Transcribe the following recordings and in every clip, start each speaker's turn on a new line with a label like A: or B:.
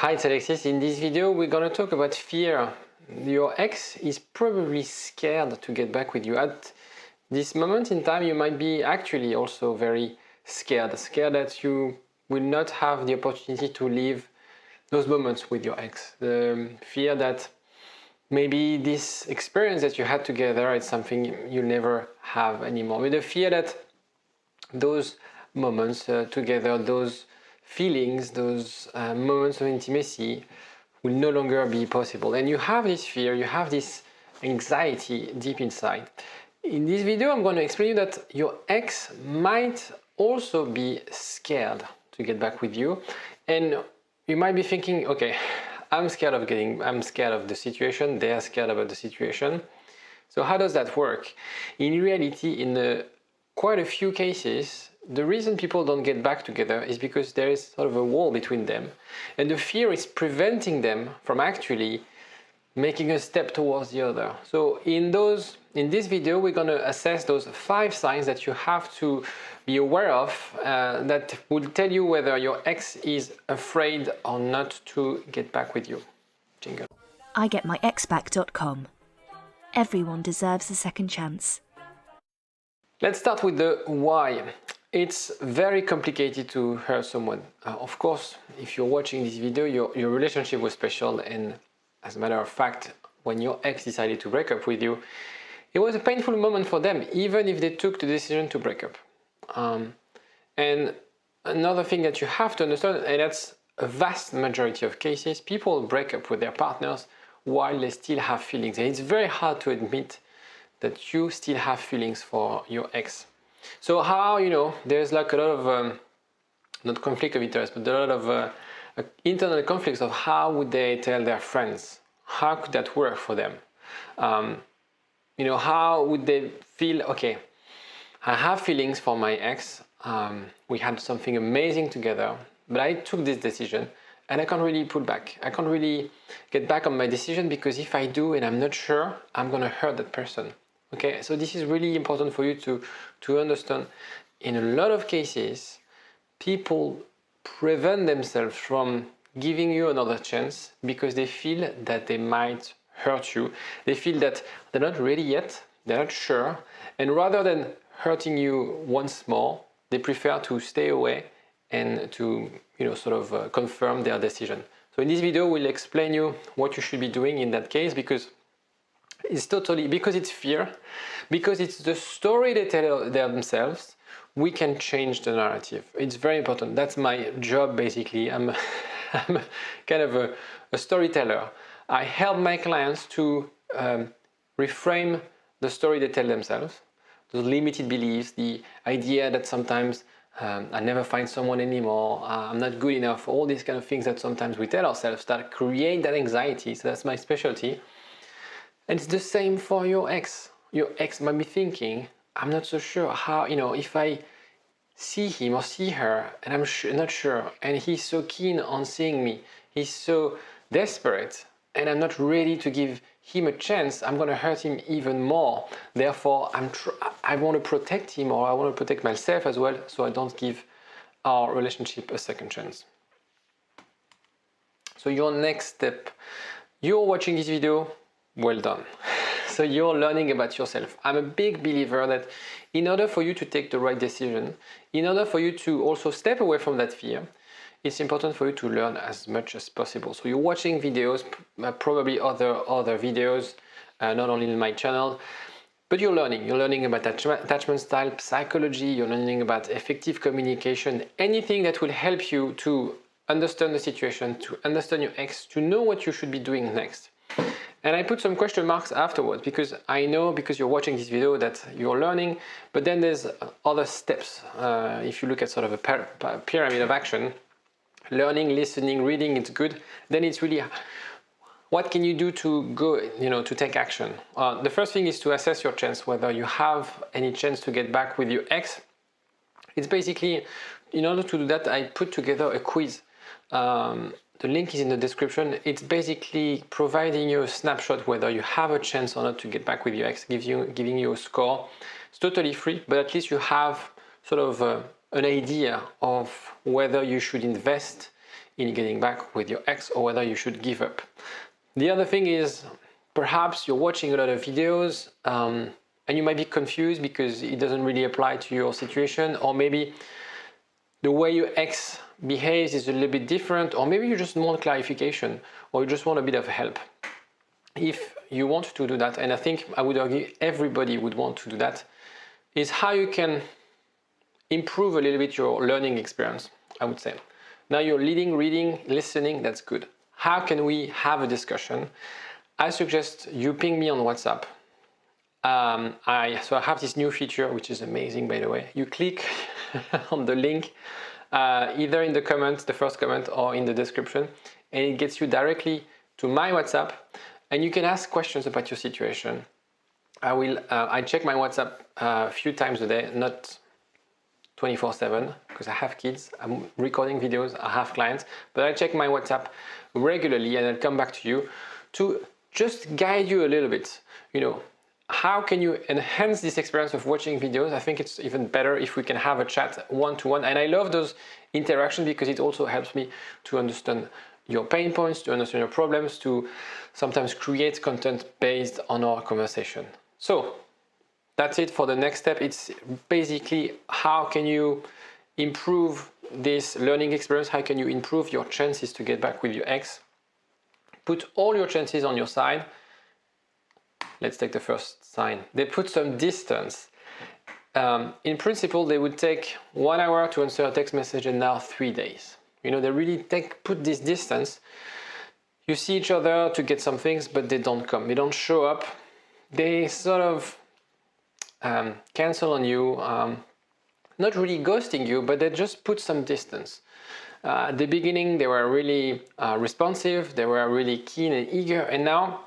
A: Hi, it's Alexis. In this video, we're gonna talk about fear. Your ex is probably scared to get back with you. At this moment in time, you might be actually also very scared that you will not have the opportunity to live those moments with your ex. The fear that maybe this experience that you had together is something you'll never have anymore. With the fear that those moments together, those feelings, those moments of intimacy will no longer be possible. And you have this fear, you have this anxiety deep inside. In this video, I'm going to explain you that your ex might also be scared to get back with you. And you might be thinking, okay, I'm scared of the situation, they are scared about the situation. So how does that work? In reality, in quite a few cases, the reason people don't get back together is because there is sort of a wall between them. And the fear is preventing them from actually making a step towards the other. So in this video, we're going to assess those 5 signs that you have to be aware of that will tell you whether your ex is afraid or not to get back with you. Jingle.
B: IGetMyExBack.com. Everyone deserves a second chance.
A: Let's start with the why. It's very complicated to hurt someone. Of course, if you're watching this video, your relationship was special, and as a matter of fact, when your ex decided to break up with you, it was a painful moment for them, even if they took the decision to break up. And another thing that you have to understand, and that's a vast majority of cases, people break up with their partners while they still have feelings. And it's very hard to admit that you still have feelings for your ex. So how, there's like a lot of, not conflict of interest, but a lot of internal conflicts of how would they tell their friends? How could that work for them? How would they feel, okay, I have feelings for my ex, we had something amazing together, but I took this decision and I can't really pull back. I can't really get back on my decision because if I do and I'm not sure, I'm gonna hurt that person. Okay, so this is really important for you to understand. In a lot of cases, people prevent themselves from giving you another chance because they feel that they might hurt you. They feel that they're not ready yet, they're not sure, and rather than hurting you once more, they prefer to stay away and to confirm their decision. So in this video, we'll explain you what you should be doing in that case, because it's fear, because it's the story they tell themselves, we can change the narrative. It's very important. That's my job, basically. I'm kind of a storyteller. I help my clients to reframe the story they tell themselves, those limited beliefs, the idea that sometimes I never find someone anymore, I'm not good enough, all these kind of things that sometimes we tell ourselves that create that anxiety. So that's my specialty. And it's the same for your ex. Your ex might be thinking, I'm not so sure how, if I see him or see her and I'm not sure, and he's so keen on seeing me, he's so desperate, and I'm not ready to give him a chance, I'm going to hurt him even more. Therefore, I want to protect him, or I want to protect myself as well, so I don't give our relationship a second chance. So your next step, you're watching this video, well done. So you're learning about yourself. I'm a big believer that in order for you to take the right decision, in order for you to also step away from that fear, it's important for you to learn as much as possible. So you're watching videos, probably other videos, not only in my channel, but you're learning. You're learning about attachment style, psychology, you're learning about effective communication, anything that will help you to understand the situation, to understand your ex, to know what you should be doing next. And I put some question marks afterwards because I know, because you're watching this video, that you're learning, but then there's other steps. If you look at sort of a pyramid of action, learning, listening, reading, it's good. Then it's really, what can you do to go, to take action? The first thing is to assess your chance, whether you have any chance to get back with your ex. It's basically, in order to do that, I put together a quiz. The link is in the description. It's basically providing you a snapshot whether you have a chance or not to get back with your ex, giving you a score. It's totally free, but at least you have sort of an idea of whether you should invest in getting back with your ex, or whether you should give up. The other thing is, perhaps you're watching a lot of videos and you might be confused because it doesn't really apply to your situation, or maybe the way your ex behaves is a little bit different, or maybe you just want clarification, or you just want a bit of help. If you want to do that, and I think I would argue everybody would want to do that, is how you can improve a little bit your learning experience, I would say. Now you're reading, listening, that's good. How can we have a discussion? I suggest you ping me on WhatsApp. So I have this new feature, which is amazing, by the way. You click on the link, either in the comments, the first comment, or in the description, and it gets you directly to my WhatsApp, and you can ask questions about your situation. I check my WhatsApp a few times a day, not 24/7, because I have kids, I'm recording videos, I have clients, but I check my WhatsApp regularly, and I'll come back to you to just guide you a little bit. How can you enhance this experience of watching videos? I think it's even better if we can have a chat one-to-one. And I love those interactions because it also helps me to understand your pain points, to understand your problems, to sometimes create content based on our conversation. So that's it for the next step. It's basically how can you improve this learning experience? How can you improve your chances to get back with your ex? Put all your chances on your side. Let's take the first sign. They put some distance. In principle, they would take 1 hour to answer a text message, and now 3 days. They really put this distance. You see each other to get some things, but they don't come. They don't show up. They sort of cancel on you. Not really ghosting you, but they just put some distance. At the beginning, they were really responsive. They were really keen and eager. And now,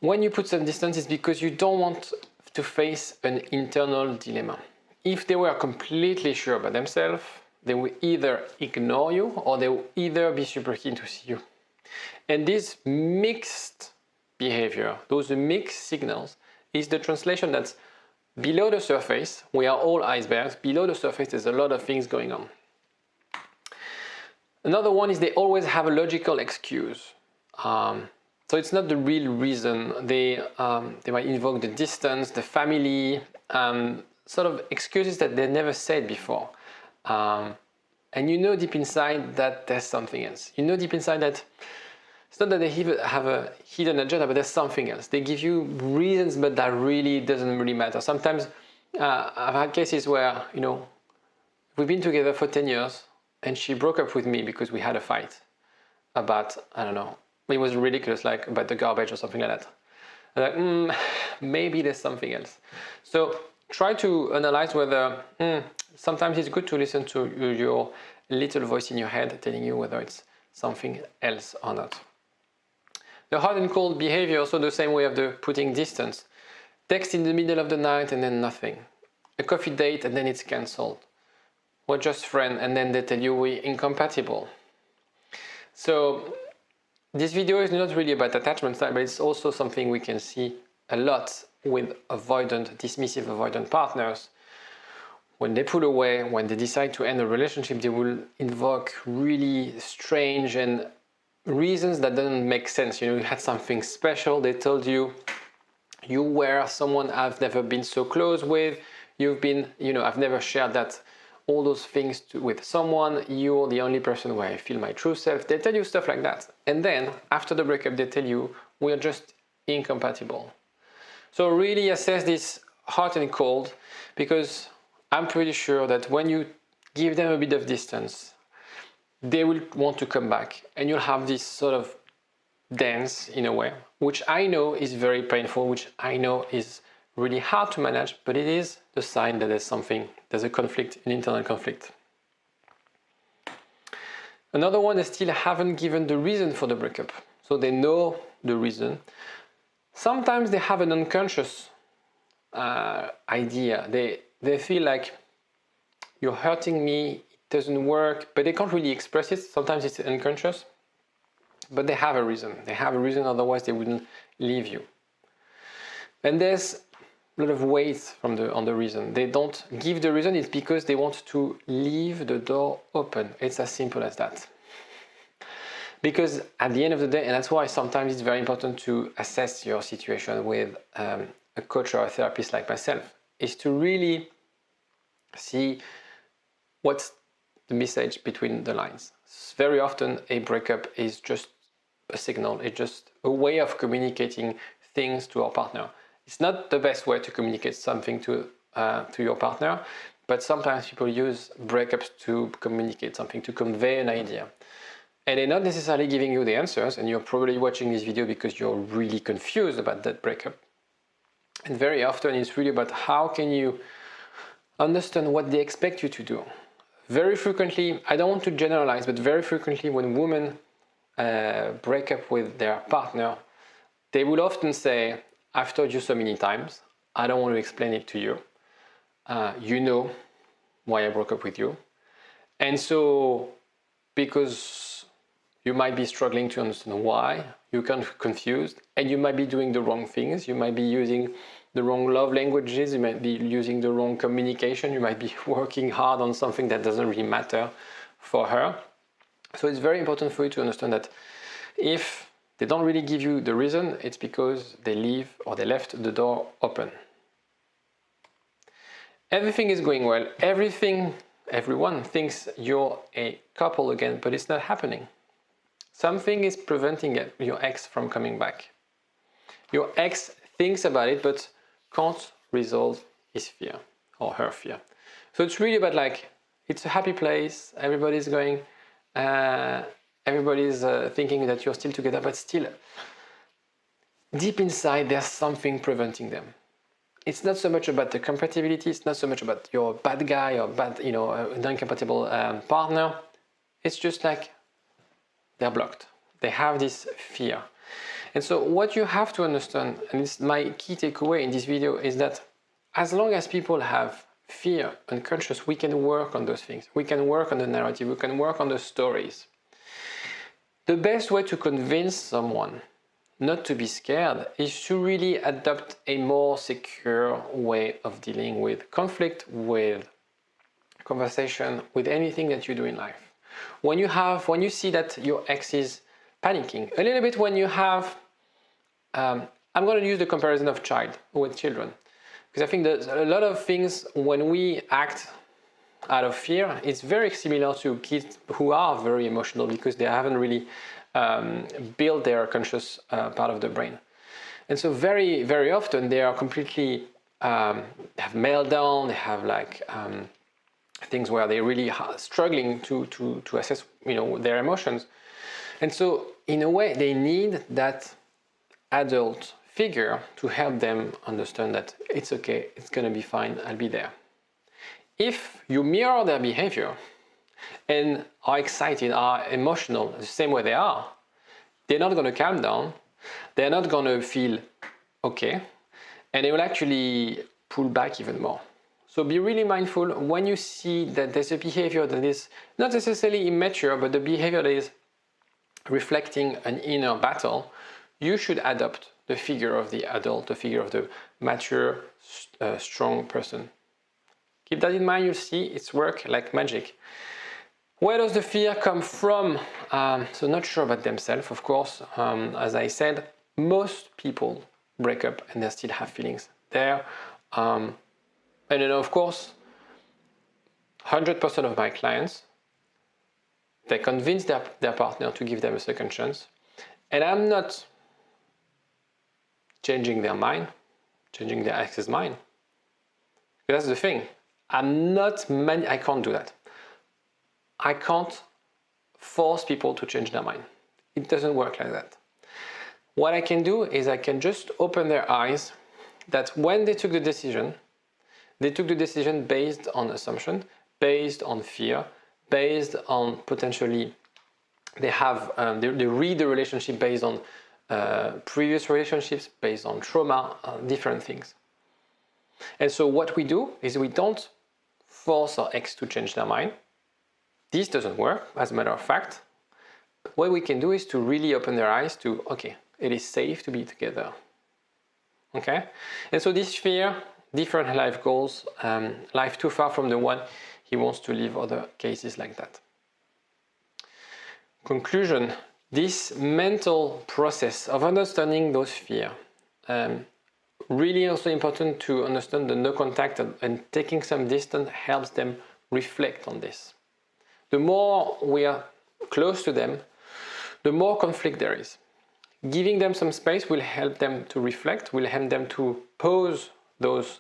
A: when you put some distance, it's because you don't want to face an internal dilemma. If they were completely sure about themselves, they will either ignore you or they will either be super keen to see you. And this mixed behavior, those mixed signals, is the translation that's below the surface. We are all icebergs. Below the surface, there's a lot of things going on. Another one is they always have a logical excuse. So it's not the real reason. They might invoke the distance, the family, sort of excuses that they never said before. And deep inside that there's something else. Deep inside that it's not that they have a hidden agenda, but there's something else. They give you reasons, but that really doesn't really matter. Sometimes I've had cases where, we've been together for 10 years and she broke up with me because we had a fight about, I don't know, it was ridiculous, like about the garbage or something like that. I'm like, maybe there's something else. So try to analyze whether sometimes it's good to listen to your little voice in your head telling you whether it's something else or not. The hot and cold behavior, also the same way of the putting distance. Text in the middle of the night and then nothing. A coffee date and then it's cancelled. We're just friends and then they tell you we're incompatible. So this video is not really about attachment style, but it's also something we can see a lot with dismissive avoidant partners. When they pull away, when they decide to end a relationship, they will invoke really strange and reasons that don't make sense. You had something special. They told you you were someone I've never been so close with. You've been, I've never shared that. All those things with someone, you're the only person where I feel my true self. They tell you stuff like that. And then after the breakup, they tell you we're just incompatible. So really assess this hot and cold, because I'm pretty sure that when you give them a bit of distance, they will want to come back and you'll have this sort of dance in a way, which I know is very painful, which I know is really hard to manage, but it is the sign that there's a conflict, an internal conflict. Another one, they still haven't given the reason for the breakup. So they know the reason. Sometimes they have an unconscious idea. They feel like you're hurting me, it doesn't work, but they can't really express it. Sometimes it's unconscious, but they have a reason. They have a reason, otherwise they wouldn't leave you. And there's a lot of weight on the reason. They don't give the reason, it's because they want to leave the door open. It's as simple as that. Because at the end of the day, and that's why sometimes it's very important to assess your situation with a coach or a therapist like myself, is to really see what's the message between the lines. Very often a breakup is just a signal, it's just a way of communicating things to our partner. It's not the best way to communicate something to your partner, but sometimes people use breakups to communicate something, to convey an idea. And they're not necessarily giving you the answers, and you're probably watching this video because you're really confused about that breakup. And very often it's really about how can you understand what they expect you to do. Very frequently, I don't want to generalize, but very frequently when women break up with their partner, they will often say, I've told you so many times, I don't want to explain it to you. You know why I broke up with you. And so, because you might be struggling to understand why, you're kind of confused, and you might be doing the wrong things, you might be using the wrong love languages, you might be using the wrong communication, you might be working hard on something that doesn't really matter for her. So it's very important for you to understand that if they don't really give you the reason, it's because they leave or they left the door open. Everything is going well, everyone thinks you're a couple again, but it's not happening. Something is preventing your ex from coming back. Your ex thinks about it, but can't resolve his fear or her fear. So it's really about like, it's a happy place, everybody's going, everybody's thinking that you're still together, but still, deep inside, there's something preventing them. It's not so much about the compatibility, it's not so much about your bad guy or bad, non-compatible partner. It's just like they're blocked. They have this fear. And so what you have to understand, and it's my key takeaway in this video, is that as long as people have fear, unconscious, we can work on those things. We can work on the narrative, we can work on the stories. The best way to convince someone not to be scared is to really adopt a more secure way of dealing with conflict, with conversation, with anything that you do in life. When you see that your ex is panicking, a little bit when you have, I'm going to use the comparison of child with children, because I think that a lot of things when we act out of fear, it's very similar to kids who are very emotional because they haven't really built their conscious part of the brain. And so very, very often they are completely, have meltdown, they have like things where they're really struggling to assess, their emotions. And so in a way, they need that adult figure to help them understand that it's okay, it's gonna be fine, I'll be there. If you mirror their behavior and are excited, are emotional the same way they are, they're not gonna calm down, they're not gonna feel okay, and they will actually pull back even more. So be really mindful when you see that there's a behavior that is not necessarily immature, but the behavior that is reflecting an inner battle, you should adopt the figure of the adult, the figure of the mature, strong person. Keep that in mind, you'll see it's work like magic. Where does the fear come from? So not sure about themselves, of course. As I said, most people break up and they still have feelings there. And then of course, 100% of my clients, they convince their partner to give them a second chance. And I'm not changing their mind, changing their ex's mind. That's the thing. I can't do that. I can't force people to change their mind. It doesn't work like that. What I can do is I can just open their eyes that when they took the decision based on assumption, based on fear, based on potentially they read the relationship based on previous relationships, based on trauma, different things. And so what we do is we don't force our ex to change their mind. This doesn't work, as a matter of fact. What we can do is to really open their eyes to, okay, it is safe to be together. Okay? And so this fear, different life goals, life too far from the one he wants to live, other cases like that. Conclusion, This mental process of understanding those fears, really also important to understand the no contact and taking some distance helps them reflect on this. The more we are close to them, the more conflict there is. Giving them some space will help them to reflect, will help them to pause those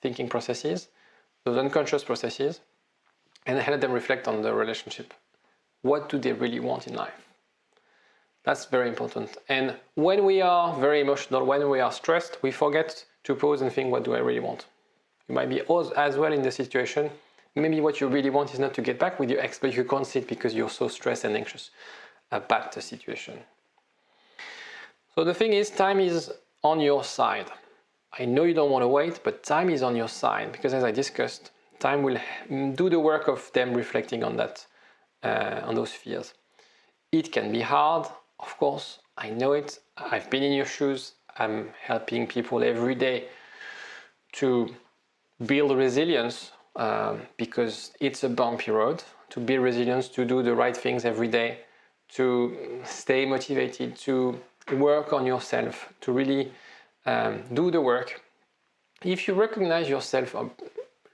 A: thinking processes, those unconscious processes, and help them reflect on the relationship. What do they really want in life? That's very important. And when we are very emotional, when we are stressed, we forget to pause and think, what do I really want? You might be as well in the situation. Maybe what you really want is not to get back with your ex, but you can't see it because you're so stressed and anxious about the situation. So the thing is, time is on your side. I know you don't want to wait, but time is on your side because, as I discussed, time will do the work of them reflecting on that, on those fears. It can be hard, of course. I know it. I've been in your shoes. I'm helping people every day to build resilience because it's a bumpy road. To build resilience, to do the right things every day, to stay motivated, to work on yourself, to really do the work. If you recognize yourself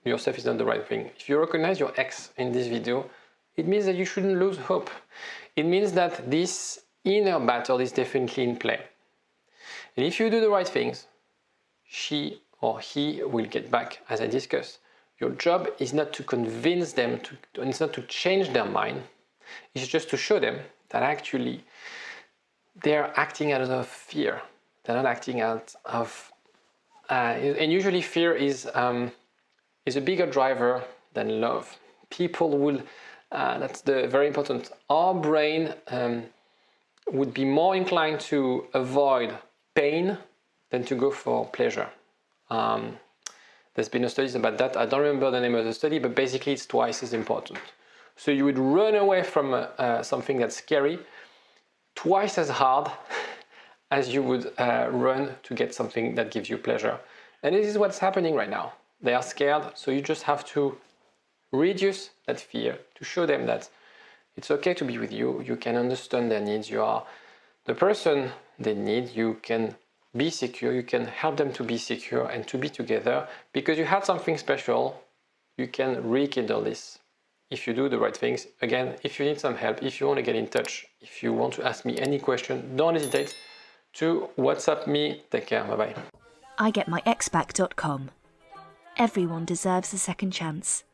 A: is not the right thing. If you recognize your ex in this video, it means that you shouldn't lose hope. It means that this inner battle is definitely in play. And if you do the right things, she or he will get back, as I discussed. Your job is not to convince them, it's not to change their mind. It's just to show them that actually they're acting out of fear. They're not acting out of... and usually fear is a bigger driver than love. People will... that's very important. Our brain would be more inclined to avoid pain than to go for pleasure. There's been studies about that. I don't remember the name of the study, but basically it's twice as important. So you would run away from something that's scary twice as hard as you would run to get something that gives you pleasure. And this is what's happening right now. They are scared, so you just have to reduce that fear, to show them that it's okay to be with you. You can understand their needs. You are the person they need. You can be secure. You can help them to be secure and to be together because you had something special. You can rekindle this if you do the right things. Again, if you need some help, if you want to get in touch, if you want to ask me any question, don't hesitate to WhatsApp me. Take care. Bye-bye.
B: IGetMyExBack.com. Everyone deserves a second chance.